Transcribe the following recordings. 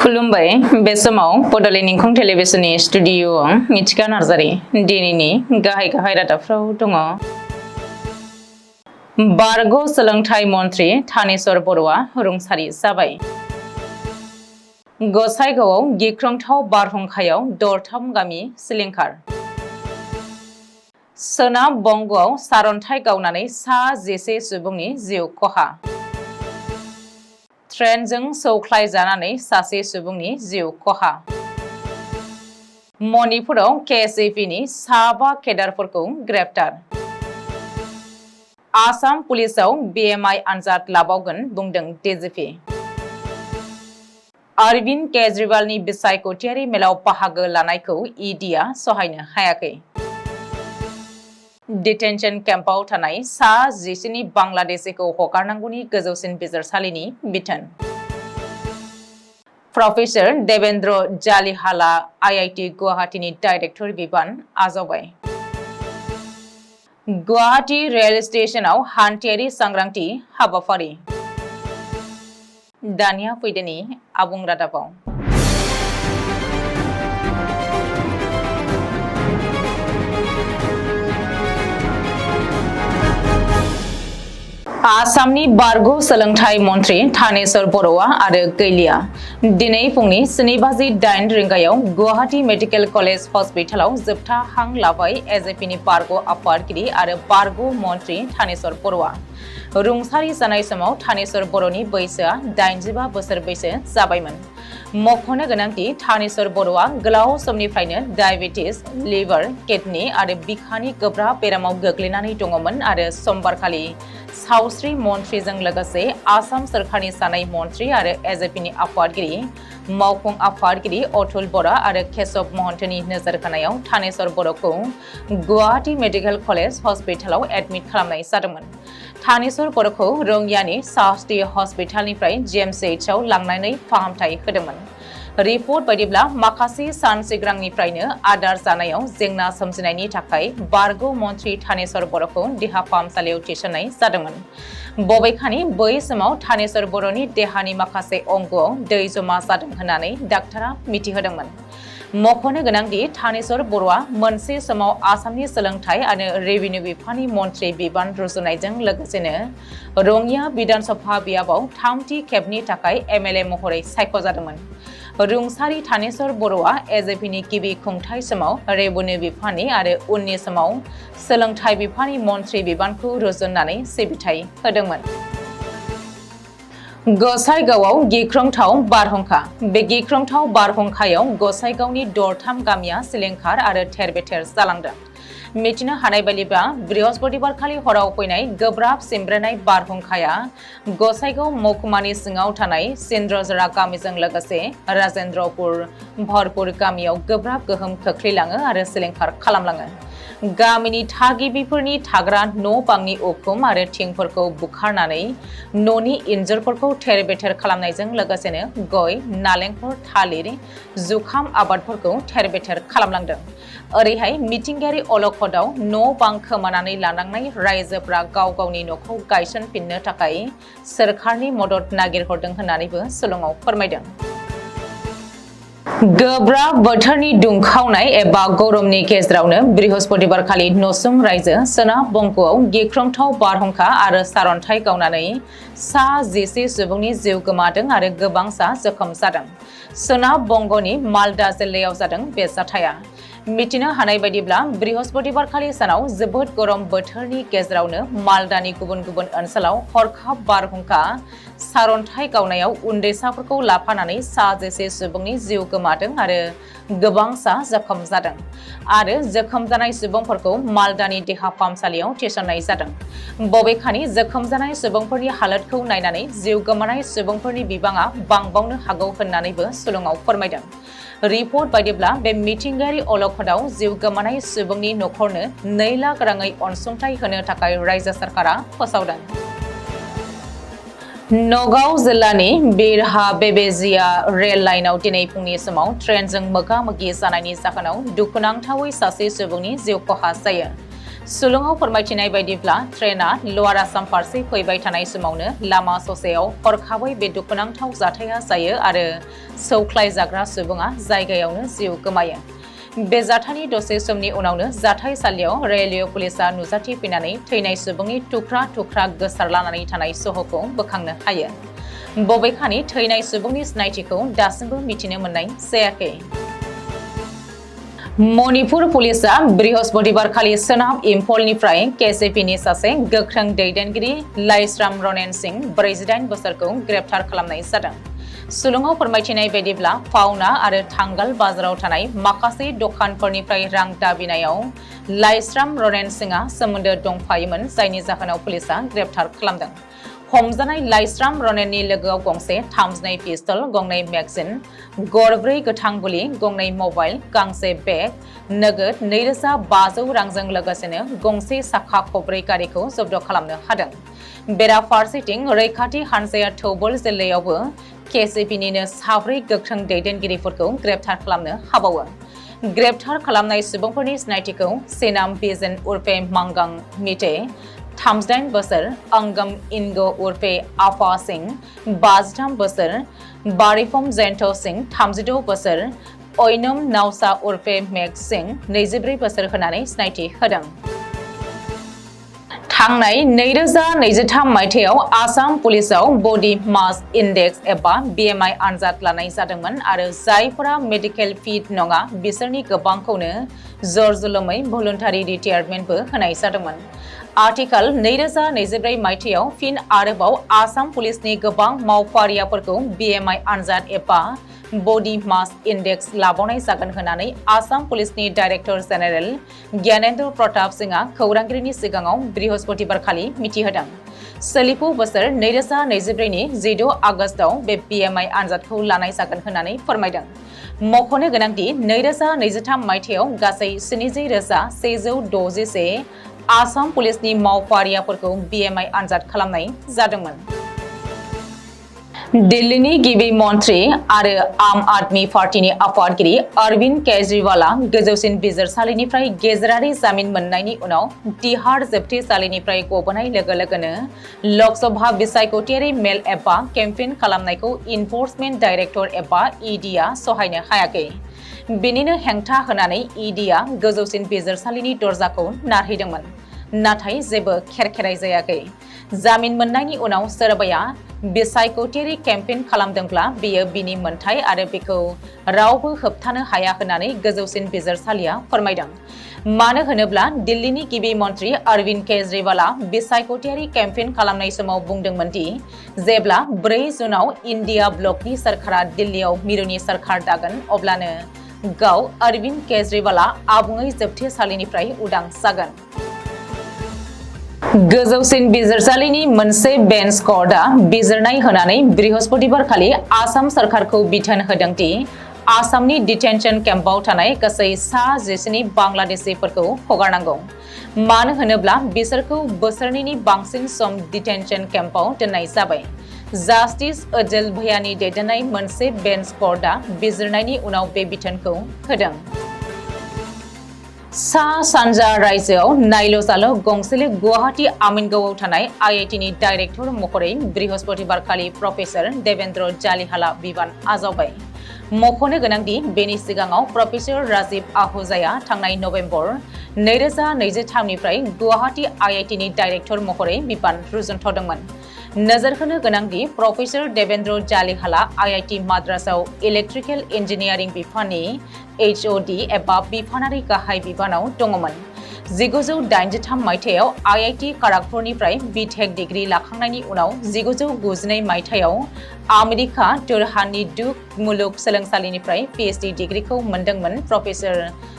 खुलुमबाय बे समाव बडलेण्ड इंखं टेलिभिजननि स्टुडिअआव मिथिका नार्जारि दिनैनि गाहाय रादाबफ्राव दङ। बारग' सोलोंथाइ मन्थ्रि थानेश्वर बर'आ रुंसारि जाबाय। गसाइगावआव गिख्रंथाव बारहुंखायाव दरथाम गामि सिलिंखार। सोनाब बंग'आव सारअन्थाइ गावनानै सा 11 सुबुंनि जिउ खहा। ट्रेनजों सौख्लायजानानै सासे सुबुंनि जिउ खहा। मणिपुराव KSAPनि 5 केडारफोरखौ ग्रेप्टार। आसाम पुलिसाव BMI आनजाद लाबावगोन बुंदों DGP। अरविन्द केजरीवालनि बिसायख'थियारि मेलाव बाहागो लानायखौ EDआ सहायनो हायाखै। डिटेनसन केम्पआव थानाय सा 11 बांलादेशिखौ हगारनांगौनि गोजौसिन बिजिरसालिनि बिथोन। Professor Devendra Jalihal IIT गुवाहाटीनि director बिबान आजावबाय। गुवाहाटी रेल स्टेशनाव हान्थियारि सांग्रांथि हाबाफारि। दानिया फैदोनि आबुं रादाबाव। आसामनि बारग' सोलोंथाइ मन्थ्रि थानेश्वर बर'आ आरो गैलिया। दिनै फुंनि 7:08 रिंगायाव गुवाहाटी मेडिकेल कलेज हस्पिटालाव जोबथा हां लाबाय AJPनि बारग' आफादगिरि आरो बारग' मन्थ्रि थानेश्वर बर'आ। रुंसारि जानाय समाव थानेश्वर बर'नि बैसोआ 85 बोसोर बैसो जाबायमोन। मख'नो गोनांदि थानेश्वर बर'आ गोलाव समनिफ्रायनो डायबेटिस, लिभार, किडनि आरो बिखानि गोब्राब बेरामाव गोग्लैनानै दङमोन आरो समबारखालि सावस्रि मन्थ्रिजों लोगोसे आसाम सोरखारनि सानै मन्थ्रि आरो AJPनि आफादगिरि मावफुं आफादगिरि अतुल बरा आरो केशव महन्तनि नोजोर होनायाव थानेश्वर बर'खौ गुवाहाटी मेडिकेल कलेज हस्पिटालाव एडमिट खालामनाय जादोंमोन। थानेश्वर बर'खौ रङियानि साहस्ति हस्पिटालनिफ्राय GMCHआव लांनानै फाहामथाय होदोंमोन। रिपर्ट बायदिब्ला माखासे सान सिगांनिफ्रायनो आदार जानायाव जेंना सोमजिनायनि थाखाय बारग' मन्थ्रि थानेश्वर बर'खौ देहा फाहामसालियाव थिसननाय जादोंमोन। बबेखानि बै समाव थानेश्वर बर'नि देहानि माखासे अंगआव दै जमा जादों होननानै डाक्टारा मिथिहोदोंमोन। मख'नो गोनांदि थानेश्वर बर'आ मोनसे समाव आसामनि सोलोंथाइ आरो रेभिनिउ बिफाननि मन्थ्रि बिबान रुजुनायजों लोगोसेनो रङिया बिधानसभा बियाबाव थामथि खेबनि थाखाय MLA महरै सायख'जादोंमोन। रुंसारि थानेश्वर बर'आ AJPनि गिबि खुंथाइ समाव रेभिनिउ बिफाननि आरो उननि समाव सोलोंथाइ बिफाननि मन्थ्रि बिबानखौ रुजुननानै सिबिथाय होदोंमोन। गसाइगावआव गिख्रंथाव बारहुंखा। बे गिख्रंथाव बारहुंखायाव गसाइगावनि दरथाम गामिया सिलिंखार आरो थेर-बेथेर जालांदों। मिथिनो हानाय बायदिब्ला बृहस्पतिबारखालि हराव फैनाय गोब्राब सिमब्रेनाय बारहुंखाया गसाइगाव महकुमानि सिङाव थानाय सिन्द्रजरा गामिजों लोगोसे राजेन्द्रपुर, भरपुर गामियाव गोब्राब गोहोम खोख्लैलाङो आरो सिलिंखार खालामलाङो। गामिनि थागिबिफोरनि थाग्रा न' बांनि उखुम आरो थिंफोरखौ बुखारनानै न'नि इन्जुरफोरखौ थेर-बेथेर खालामनायजों लोगोसेनो गय, नालेंखर, थालिर, जुखाम आबादफोरखौ थेर-बेथेर खालामलांदों। ओरैहाय मिथिंगायारि अलखदाव न' बां खोमानानै लानांनाय रायजोफ्रा गाव गावनि न'खौ गायसनफिननो थाखाय सोरखारनि मदद नागिरहरदों होननानैबो सुलुङाव फोरमायदों। गोब्राब बोथोरनि दुंखावनाय एबा गरमनि गेजेरावनो बृहस्पतिबारखालि नसुं रायजो सोनाब बंग'आव गिख्रंथाव बारहुंखा आरो सारअन्थाइ गावनानै सा 11 सुबुंनि जिउ गोमादों आरो गोबांसा जखम जादों। सोनाब बंग'नि मालदा जिल्लायाव जादों बे जाथाया। मिथिनो हानाय बायदिब्ला बृहस्पतिबारखालि सानाव जोबोद गरम बोथोरनि गेजेरावनो मालदानि गुबुन गुबुन ओनसोलाव हरखाब बारहुंखा सारअन्थाइ गावनायाव उन्दैसाफोरखौ लाफानानै सा 11 सुबुंनि जिउ गोमादों आरो गोबांसा जखम जादों आरो जखम जानाय सुबुंफोरखौ मालदानि देहा फाहामसालियाव थिसननाय जादों। बबेखानि जखम जानाय सुबुंफोरनि हालोदखौ नायनानै जिउ गोमानाय सुबुंफोरनि बिबाङा बांबावनो हागौ होननानैबो सुलुङाव फोरमायदों। रिपर्ट बायदिब्ला बे मिथिंगायारि अलखदाव जिउ गोमानाय सुबुंनि न'खरनो 2 लाख राङै अनसुंथाइ होनो थाखाय रायजो सरकारा फोसावदों। नगाव जिल्लानि बिरहा बेबेजिया रेल लाइनआव दिनै फुंनि समाव ट्रेनजों मोगा-मोगि जानायनि जाहोनाव दुखुनांथावै सासे सुबुंनि जिउ खहा जायो। सुलुङाव फोरमायथिनाय बायदिब्ला ट्रेना लवार आसाम फारसे फैबाय थानाय समावनो लामा ससेयाव हरखाबै बे दुखुनांथाव जाथाया जायो आरो सौख्लायजाग्रा सुबुङा जायगायावनो जिउ गोमायो। बे जाथायनि दसे समनि उनावनो जाथायसालियाव रेलवे पुलिसा नुजाथिफैनानै थैनाय सुबुंनि थुख्रा थुख्रा गोसारलानानै थानाय सह'खौ बोखांनो हायो। बबेखानि थैनाय सुबुंनि सिनायथिखौ दासिमबो मिथिनो मोननाय जायाखै। मणिपुर पुलिसा बृहस्पतिबारखालि सोनाब इम्फलनिफ्राय केसिपिनि सासे गोख्रों दैदेनगिरि लाइस्राम रनेन सिं 48 बोसोरखौ ग्रेप्तार खालामनाय जादों। सुलुङाव फोरमायथिनाय बायदिब्ला पावना आरो थांगाल बाजाराव थानाय माखासे दखानफोरनिफ्राय रां दाबिनायाव लाइस्राम रनेन सिंआ सोमोन्दो दंफायोमोन, जायनि जाहोनाव पुलिसा ग्रेप्तार खालामदों। हमजानाय लाइस्राम रनेननि लोगोआव गंसे 32 पिस्तल, गंनै मेगजिन, गरब्रै गोथां गुलि, गंनै मबाइल, गांसे बेग, नोगोद 2500 रांजों लोगोसेनो गंसे साखा खबब्रै गारिखौ जब्द खालामनो हादों। बेराफारसेथिं रैखाथि हानजाया थौबल जिल्लायावबो केसिपिनिनो 4 गोख्रों दैदेनगिरिफोरखौ ग्रेप्तार खालामनो हाबावो। ग्रेप्तार खालामनाय सुबुंफोरनि सिनायथिखौ सेनाम बिजेन उर्फे मांगां मिटे 38 बोसोर, अंगम इनग उर्फे आफा सिंह 53 बोसोर, बारिफम जयंत सिंह 36 बोसोर, ओइनम नावसा उर्फे मेग सिंह 24 बोसोर होनानै सिनायथि होदों। थांनाय 2023 मायथाइयाव आसाम पुलिसाव बडि मास इन्डेक्स एबा BMI आनजाद लानाय जादोंमोन आरो जायफोरा मेडिकेल फिट नङा बिसोरनि गोबांखौनो जरजुलुमै भलुन्टारि रिटायारमेन्टबो होनाय जादोंमोन। आथिखाल 2024 मायथाइयाव फिन आरोबाव आसाम पुलिसनि गोबां मावफारियाफोरखौ BMI आनजाद एबा बडि मास इन्डेक्स लाबावनाय जागोन होननानै आसाम पुलिसनि डाइरेक्टर जेनेरेल ज्ञानेन्द्र प्रताप सिंहआ खौरांगिरिनि सिगाङाव बृहस्पतिबारखालि मिथिहोदों। सोलिफु बोसोर 2024 नि 16 आगस्टआव बे BMI आनजादखौ लानाय जागोन होननानै फोरमायदों। मख'नो गोनांदि 2023 मायथाइयाव गासै 70,161 आसाम पुलिसनि मावफारियाफोरखौ BMI आनजाद खालामनाय जादोंमोन। दिल्लीनि गिबि मन्थ्रि आरो आम आदमी पार्टीनि आफादगिरि अरविन्द केजरीवालआ गोजौसिन बिजिरसालिनिफ्राय गेजेरारि जामिन मोननायनि उनाव तिहाड़ जोबथेसालिनिफ्राय गबोनाय लोगो लोगोनो लकसभा बिसायख'थियारि मेल एबा केम्पेइन खालामनायखौ इनफर्समेन्ट डाइरेक्टर एबा EDआ सहायनो हायाखै। बेनिनो हेंथा होनानै EDआ गोजौसिन बिजिरसालिनि दरजाखौ नारहैदोंमोन, नाथाय जेबो खेरखेराय जायाखै। जामिन मोननायनि उनाव सोरबाया बिसायख'थियारि केम्पेइन खालामदोंब्ला बेयो बिनि मोन्थाइ आरो बेखौ रावबो होबथानो हाया होननानै गोजौसिन बिजिरसालिया फोरमायदों। मानो होनोब्ला दिल्लीनि गिबि मन्थ्रि अरविन्द केजरीवालआ बिसायख'थियारि केम्पेइन खालामनाय समाव बुंदोंमोन दि जेब्ला 4 जुनाव इन्डिया ब्लकनि सोरखारा दिल्लीयाव मिरुनि सोरखार दागोन अब्लानो गाव अरविन्द केजरीवालआ आबुङै जोबथेसालिनिफ्राय उदां जागोन। गोजौसिन बिजिरसालिनि मोनसे बेन्च कर्टआ बिजिरनाय होनानै बृहस्पतिबारखालि आसाम सोरखारखौ बिथोन होदों दि आसामनि डिटेनसन केम्पआव थानाय गासै सा 17 बांलादेशिफोरखौ हगारनांगौ। मानो होनोब्ला बिसोरखौ बोसोरनैनि बांसिन सम डिटेनसन केम्पआव दोननाय जाबाय। जास्टिस अजल भैयानि दैदेननाय मोनसे बेन्च कर्टआ बिजिरनायनि उनाव बे बिथोनखौ होदों। सा-सानजा रायजोआव नायल' गंसेल' गुवाहाटी आमिनगावआव थानाय IITनि डाइरेक्टर महरै बृहस्पतिबारखालि प्रफेसर देवेन्द्र जालिहाला बिबान आजावबाय। मख'नो गोनांदि बेनि सिगाङाव प्रफेसर राजीव आहूजाया थांनाय नभेम्बर 2023 निफ्राय गुवाहाटी IITनि डाइरेक्टर महरै बिबान रुजुनथ'दोंमोन। नोजोर होनो गोनांदि प्रफेसर देवेन्द्र जालिहाला IIT माद्रासाव इलेक्ट्रिकेल इन्जिनियारिं बिफाननि HOD एबा बिफानारि गाहाय बिबानाव दङमोन। 1983 मायथाइयाव IIT खड़गपुरनिफ्राय BTech डिग्री लाखांनायनि उनाव 1992 मायथाइयाव आमेरिका तुरहाननि डुक मुलुग सोलोंसालिनिफ्राय PhD डिग्रीखौ मोनदोंमोन प्रफेसर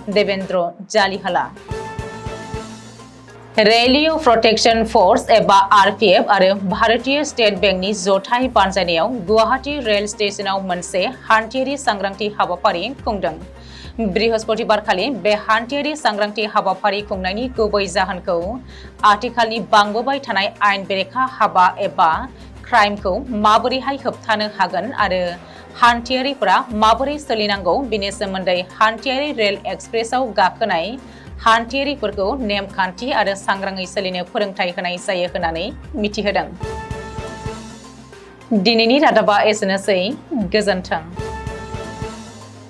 देवेन्द्र जालिहाला। रेलवे प्रोटेक्शन फोर्स एबा RPF आरो भारतीय स्टेट बेंकनि जथाय बानजायनायाव गुवाहाटी रेल स्टेशनाव मोनसे हान्थियारि सांग्रांथि हाबाफारि खुंदों। बृहस्पतिबारखालि बे हान्थियारि सांग्रांथि हाबाफारि खुंनायनि गुबै जाहोनखौ आथिखालनि बांबोबाय थानाय आयेन बेरेखा हाबा एबा क्राइमखौ माबोरैहाय होबथानो हागोन आरो हान्थियारिफोरा माबोरै सोलिनांगौ बेनि सोमोन्दै हान्थियारि रेल एक्सप्रेसआव गाखोनाय हान्थियारिफोरखौ नेमखान्थि आरो सांग्राङै सोलिनो फोरोंथाय होनाय जायो होननानै मिथिहोदों। दिनैनि रादाबा एसेनोसै। गोजोन्थों।